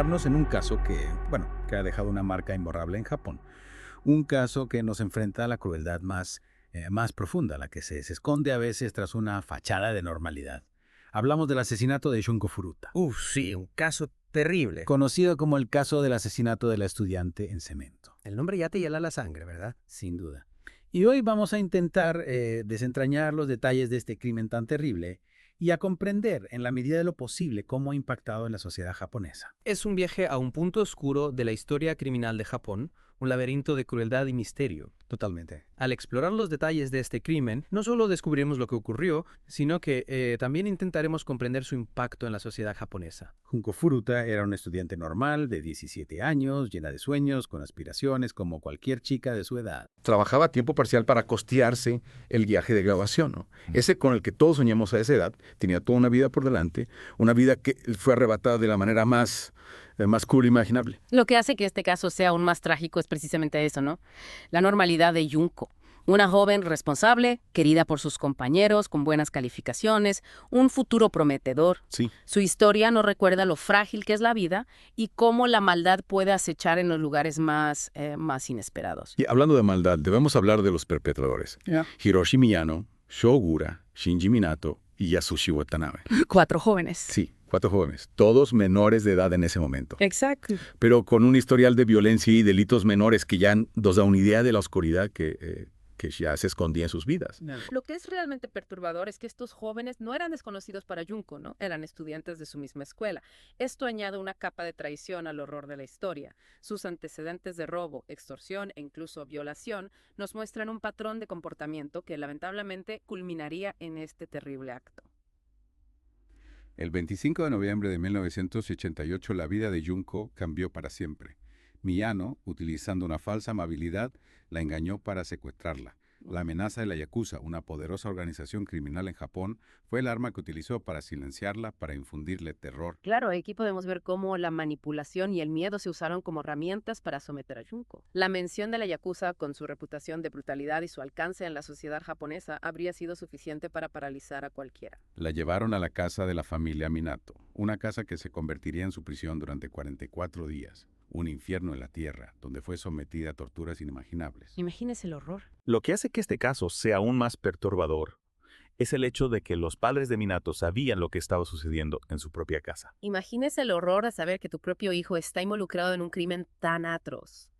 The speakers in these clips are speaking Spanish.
centrarnos en un caso que ha dejado una marca imborrable en Japón. Un caso que nos enfrenta a la crueldad más profunda, la que se esconde a veces tras una fachada de normalidad. Hablamos del asesinato de Shunko Furuta, Sí, un caso terrible. conocido como el caso del asesinato de la estudiante en cemento. El nombre ya te hiela la sangre, ¿verdad? Sin duda. Y hoy vamos a intentar desentrañar los detalles de este crimen tan terrible y a comprender, en la medida de lo posible, cómo ha impactado en la sociedad japonesa. Es un viaje a un punto oscuro de la historia criminal de Japón, un laberinto de crueldad y misterio. Totalmente. Al explorar los detalles de este crimen, no solo descubriremos lo que ocurrió, sino que también intentaremos comprender su impacto en la sociedad japonesa. Junko Furuta era una estudiante normal de 17 años, llena de sueños, con aspiraciones, como cualquier chica de su edad. Trabajaba a tiempo parcial para costearse el viaje de graduación, ¿no? Ese con el que todos soñamos a esa edad. Tenía toda una vida por delante, una vida que fue arrebatada de la manera más cruel imaginable. Lo que hace que este caso sea aún más trágico es precisamente eso, ¿no? La normalidad de Junko. Una joven responsable, querida por sus compañeros, con buenas calificaciones, un futuro prometedor. Sí. Su historia nos recuerda lo frágil que es la vida y cómo la maldad puede acechar en los lugares más inesperados. Y hablando de maldad, debemos hablar de los perpetradores. Hiroshi Miyano, Shogura, Shinji Minato y Yasushi Watanabe. 4 jóvenes. Sí, 4 jóvenes, todos menores de edad en ese momento. Exacto. Pero con un historial de violencia y delitos menores que ya nos da una idea de la oscuridad que ya se escondía en sus vidas. Lo que es realmente perturbador es que estos jóvenes no eran desconocidos para Junko, ¿no? Eran estudiantes de su misma escuela. Esto añade una capa de traición al horror de la historia. Sus antecedentes de robo, extorsión e incluso violación nos muestran un patrón de comportamiento que lamentablemente culminaría en este terrible acto. El 25 de noviembre de 1988 la vida de Junko cambió para siempre. Miyano, utilizando una falsa amabilidad, la engañó para secuestrarla. La amenaza de la Yakuza, una poderosa organización criminal en Japón, fue el arma que utilizó para silenciarla, para infundirle terror. Claro, aquí podemos ver cómo la manipulación y el miedo se usaron como herramientas para someter a Junko. La mención de la Yakuza, con su reputación de brutalidad y su alcance en la sociedad japonesa, habría sido suficiente para paralizar a cualquiera. La llevaron a la casa de la familia Minato, una casa que se convertiría en su prisión durante 44 días. Un infierno en la tierra, donde fue sometida a torturas inimaginables. Imagínese el horror. Lo que hace que este caso sea aún más perturbador es el hecho de que los padres de Minato sabían lo que estaba sucediendo en su propia casa. Imagínese el horror de saber que tu propio hijo está involucrado en un crimen tan atroz.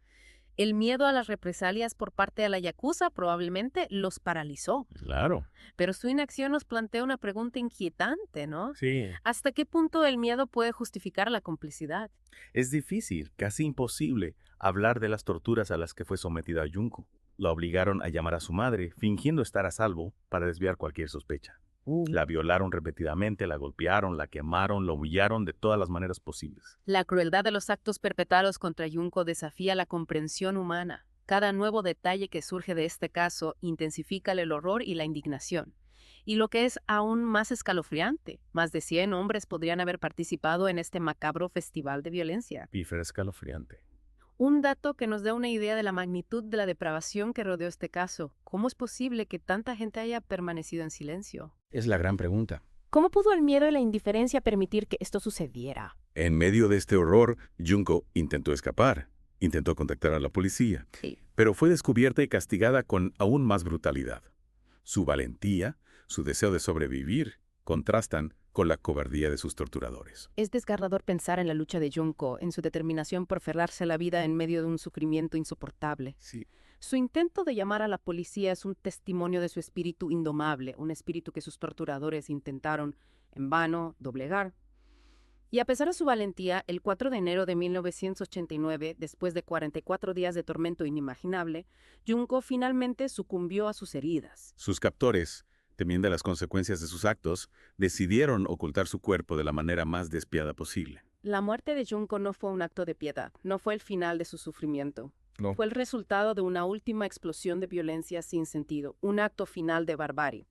El miedo a las represalias por parte de la Yakuza probablemente los paralizó. Claro. Pero su inacción nos plantea una pregunta inquietante, ¿no? Sí. ¿Hasta qué punto el miedo puede justificar la complicidad? Es difícil, casi imposible, hablar de las torturas a las que fue sometida Junko. La obligaron a llamar a su madre, fingiendo estar a salvo, para desviar cualquier sospecha. La violaron repetidamente, la golpearon, la quemaron, la humillaron de todas las maneras posibles. La crueldad de los actos perpetrados contra Junko desafía la comprensión humana. Cada nuevo detalle que surge de este caso intensifica el horror y la indignación. Y lo que es aún más escalofriante, más de 100 hombres podrían haber participado en este macabro festival de violencia. Pífero escalofriante. Un dato que nos da una idea de la magnitud de la depravación que rodeó este caso. ¿Cómo es posible que tanta gente haya permanecido en silencio? Es la gran pregunta. ¿Cómo pudo el miedo y la indiferencia permitir que esto sucediera? En medio de este horror, Junko intentó escapar. Intentó contactar a la policía. Sí. Pero fue descubierta y castigada con aún más brutalidad. Su valentía, su deseo de sobrevivir, contrastan con la cobardía de sus torturadores. Es desgarrador pensar en la lucha de Junko, en su determinación por aferrarse a la vida en medio de un sufrimiento insoportable. Sí. Su intento de llamar a la policía es un testimonio de su espíritu indomable, un espíritu que sus torturadores intentaron, en vano, doblegar. Y a pesar de su valentía, el 4 de enero de 1989, después de 44 días de tormento inimaginable, Junko finalmente sucumbió a sus heridas. Sus captores, temiendo las consecuencias de sus actos, decidieron ocultar su cuerpo de la manera más despiadada posible. La muerte de Junko no fue un acto de piedad, no fue el final de su sufrimiento. No. Fue el resultado de una última explosión de violencia sin sentido, un acto final de barbarie.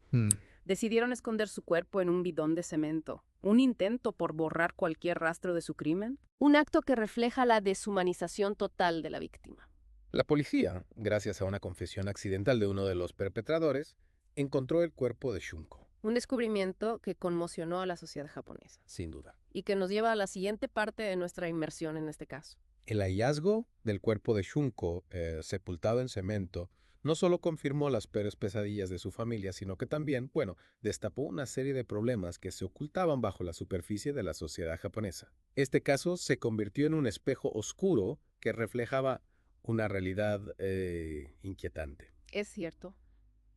Decidieron esconder su cuerpo en un bidón de cemento. ¿Un intento por borrar cualquier rastro de su crimen? Un acto que refleja la deshumanización total de la víctima. La policía, gracias a una confesión accidental de uno de los perpetradores, encontró el cuerpo de Shunko. Un descubrimiento que conmocionó a la sociedad japonesa Sin duda. y que nos lleva a la siguiente parte de nuestra inmersión en este caso. El hallazgo del cuerpo de Shunko, sepultado en cemento, no solo confirmó las peores pesadillas de su familia, sino que también, bueno, destapó una serie de problemas que se ocultaban bajo la superficie de la sociedad japonesa. Este caso se convirtió en un espejo oscuro que reflejaba una realidad inquietante. Es cierto.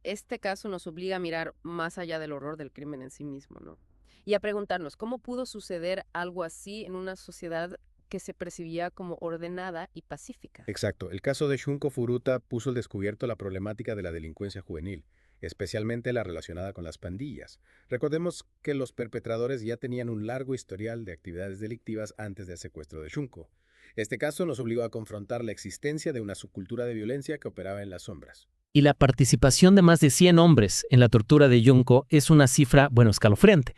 Este caso nos obliga a mirar más allá del horror del crimen en sí mismo, ¿no? Y a preguntarnos, ¿cómo pudo suceder algo así en una sociedad que se percibía como ordenada y pacífica? Exacto. El caso de Shunko Furuta puso al descubierto la problemática de la delincuencia juvenil, especialmente la relacionada con las pandillas. Recordemos que los perpetradores ya tenían un largo historial de actividades delictivas antes del secuestro de Shunko. Este caso nos obligó a confrontar la existencia de una subcultura de violencia que operaba en las sombras. Y la participación de más de 100 hombres en la tortura de Junko es una cifra, bueno, escalofriante.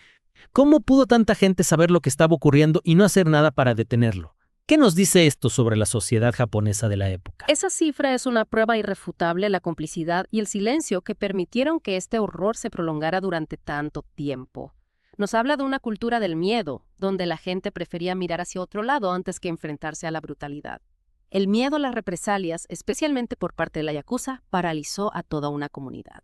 ¿Cómo pudo tanta gente saber lo que estaba ocurriendo y no hacer nada para detenerlo? ¿Qué nos dice esto sobre la sociedad japonesa de la época? Esa cifra es una prueba irrefutable de la complicidad y el silencio que permitieron que este horror se prolongara durante tanto tiempo. Nos habla de una cultura del miedo, donde la gente prefería mirar hacia otro lado antes que enfrentarse a la brutalidad. El miedo a las represalias, especialmente por parte de la yakuza, paralizó a toda una comunidad.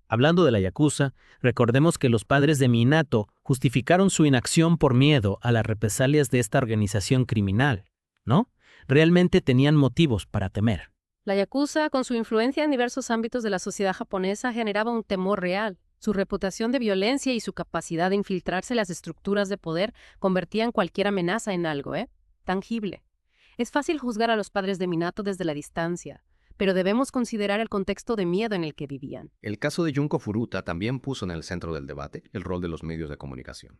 Hablando de la yakuza, recordemos que los padres de Minato justificaron su inacción por miedo a las represalias de esta organización criminal, ¿no? Realmente tenían motivos para temer. La yakuza, con su influencia en diversos ámbitos de la sociedad japonesa, generaba un temor real. Su reputación de violencia y su capacidad de infiltrarse en las estructuras de poder convertían cualquier amenaza en algo, tangible. Es fácil juzgar a los padres de Minato desde la distancia, pero debemos considerar el contexto de miedo en el que vivían. El caso de Junko Furuta también puso en el centro del debate el rol de los medios de comunicación.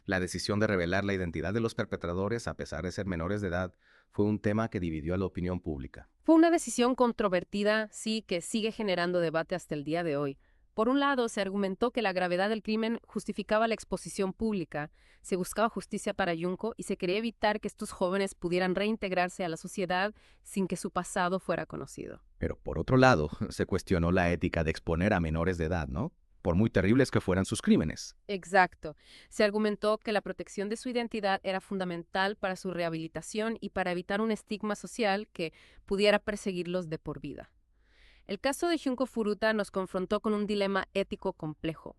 La decisión de revelar la identidad de los perpetradores, a pesar de ser menores de edad, fue un tema que dividió a la opinión pública. Fue una decisión controvertida, sí, que sigue generando debate hasta el día de hoy. Por un lado, se argumentó que la gravedad del crimen justificaba la exposición pública, se buscaba justicia para Junko y se quería evitar que estos jóvenes pudieran reintegrarse a la sociedad sin que su pasado fuera conocido. Pero por otro lado, se cuestionó la ética de exponer a menores de edad, ¿no? Por muy terribles que fueran sus crímenes. Exacto. Se argumentó que la protección de su identidad era fundamental para su rehabilitación y para evitar un estigma social que pudiera perseguirlos de por vida. El caso de Junko Furuta nos confrontó con un dilema ético complejo.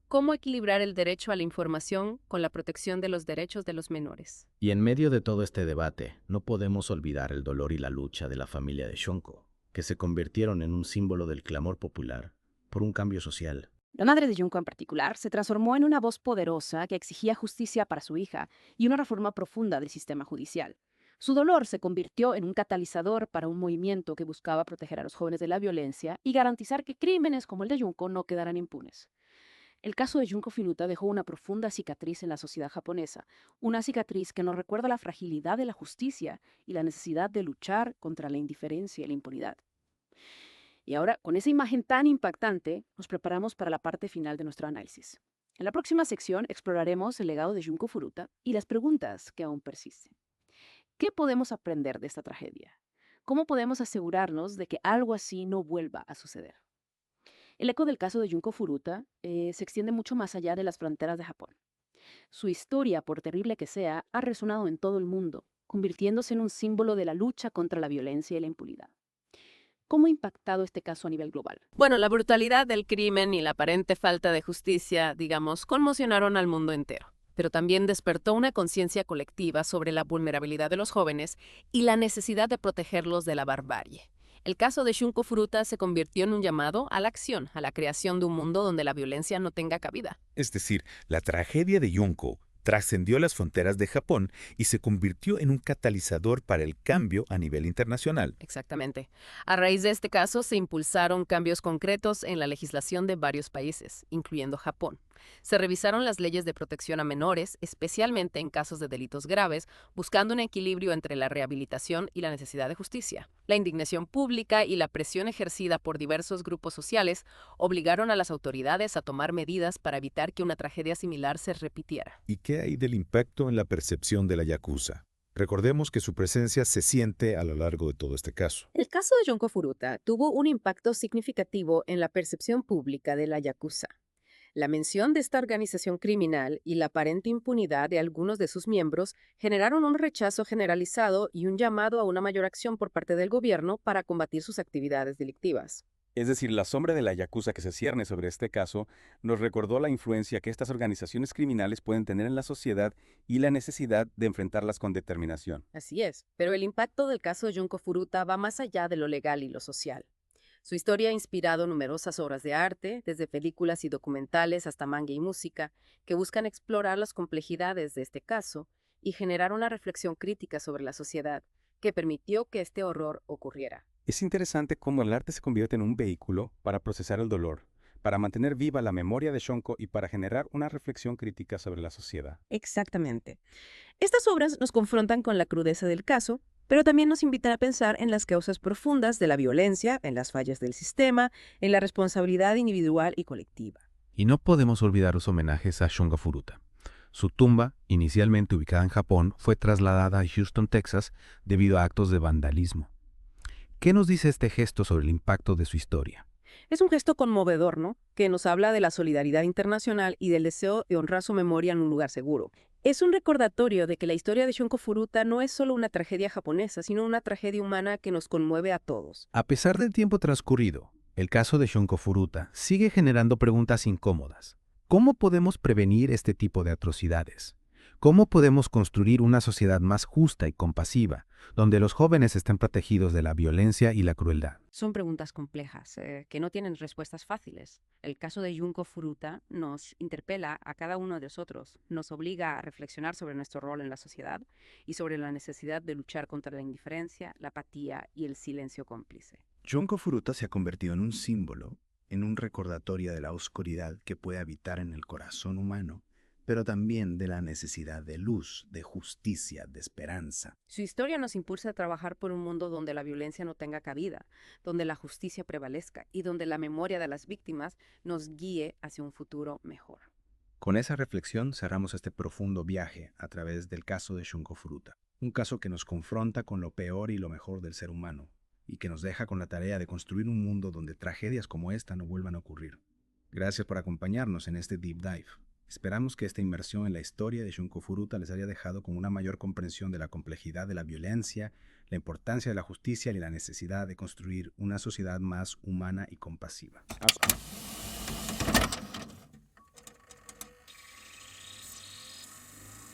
¿Cómo equilibrar el derecho a la información con la protección de los derechos de los menores? Y en medio de todo este debate, no podemos olvidar el dolor y la lucha de la familia de Shunko, que se convirtieron en un símbolo del clamor popular por un cambio social. La madre de Junko en particular se transformó en una voz poderosa que exigía justicia para su hija y una reforma profunda del sistema judicial. Su dolor se convirtió en un catalizador para un movimiento que buscaba proteger a los jóvenes de la violencia y garantizar que crímenes como el de Junko no quedaran impunes. El caso de Junko Furuta dejó una profunda cicatriz en la sociedad japonesa, una cicatriz que nos recuerda la fragilidad de la justicia y la necesidad de luchar contra la indiferencia y la impunidad. Y ahora, con esa imagen tan impactante, nos preparamos para la parte final de nuestro análisis. En la próxima sección exploraremos el legado de Junko Furuta y las preguntas que aún persisten. ¿Qué podemos aprender de esta tragedia? ¿Cómo podemos asegurarnos de que algo así no vuelva a suceder? El eco del caso de Junko Furuta se extiende mucho más allá de las fronteras de Japón. Su historia, por terrible que sea, ha resonado en todo el mundo, convirtiéndose en un símbolo de la lucha contra la violencia y la impunidad. ¿Cómo ha impactado este caso a nivel global? Bueno, la brutalidad del crimen y la aparente falta de justicia, digamos, conmocionaron al mundo entero. Pero también despertó una conciencia colectiva sobre la vulnerabilidad de los jóvenes y la necesidad de protegerlos de la barbarie. El caso de Junko Furuta se convirtió en un llamado a la acción, a la creación de un mundo donde la violencia no tenga cabida. Es decir, la tragedia de Junko trascendió las fronteras de Japón y se convirtió en un catalizador para el cambio a nivel internacional. Exactamente. A raíz de este caso se impulsaron cambios concretos en la legislación de varios países, incluyendo Japón. Se revisaron las leyes de protección a menores, especialmente en casos de delitos graves, buscando un equilibrio entre la rehabilitación y la necesidad de justicia. La indignación pública y la presión ejercida por diversos grupos sociales obligaron a las autoridades a tomar medidas para evitar que una tragedia similar se repitiera. ¿Y qué hay del impacto en la percepción de la yakuza? Recordemos que su presencia se siente a lo largo de todo este caso. El caso de Junko Furuta tuvo un impacto significativo en la percepción pública de la yakuza. La mención de esta organización criminal y la aparente impunidad de algunos de sus miembros generaron un rechazo generalizado y un llamado a una mayor acción por parte del gobierno para combatir sus actividades delictivas. Es decir, la sombra de la yakuza que se cierne sobre este caso nos recordó la influencia que estas organizaciones criminales pueden tener en la sociedad y la necesidad de enfrentarlas con determinación. Así es, pero el impacto del caso de Junko Furuta va más allá de lo legal y lo social. Su historia ha inspirado numerosas obras de arte, desde películas y documentales hasta manga y música, que buscan explorar las complejidades de este caso y generar una reflexión crítica sobre la sociedad que permitió que este horror ocurriera. Es interesante cómo el arte se convierte en un vehículo para procesar el dolor, para mantener viva la memoria de Shunko y para generar una reflexión crítica sobre la sociedad. Exactamente. Estas obras nos confrontan con la crudeza del caso, pero también nos invitan a pensar en las causas profundas de la violencia, en las fallas del sistema, en la responsabilidad individual y colectiva. Y no podemos olvidar los homenajes a Shunko Furuta. Su tumba, inicialmente ubicada en Japón, fue trasladada a Houston, Texas, debido a actos de vandalismo. ¿Qué nos dice este gesto sobre el impacto de su historia? Es un gesto conmovedor, ¿no? Que nos habla de la solidaridad internacional y del deseo de honrar su memoria en un lugar seguro. Es un recordatorio de que la historia de Shunko Furuta no es solo una tragedia japonesa, sino una tragedia humana que nos conmueve a todos. A pesar del tiempo transcurrido, el caso de Shunko Furuta sigue generando preguntas incómodas. ¿Cómo podemos prevenir este tipo de atrocidades? ¿Cómo podemos construir una sociedad más justa y compasiva, donde los jóvenes estén protegidos de la violencia y la crueldad? Son preguntas complejas, que no tienen respuestas fáciles. El caso de Junko Furuta nos interpela a cada uno de nosotros, nos obliga a reflexionar sobre nuestro rol en la sociedad y sobre la necesidad de luchar contra la indiferencia, la apatía y el silencio cómplice. Junko Furuta se ha convertido en un símbolo, en un recordatorio de la oscuridad que puede habitar en el corazón humano, pero también de la necesidad de luz, de justicia, de esperanza. Su historia nos impulsa a trabajar por un mundo donde la violencia no tenga cabida, donde la justicia prevalezca y donde la memoria de las víctimas nos guíe hacia un futuro mejor. Con esa reflexión cerramos este profundo viaje a través del caso de Shunko Furuta, un caso que nos confronta con lo peor y lo mejor del ser humano, y que nos deja con la tarea de construir un mundo donde tragedias como esta no vuelvan a ocurrir. Gracias por acompañarnos en este Deep Dive. Esperamos que esta inmersión en la historia de Shunko Furuta les haya dejado con una mayor comprensión de la complejidad de la violencia, la importancia de la justicia y la necesidad de construir una sociedad más humana y compasiva.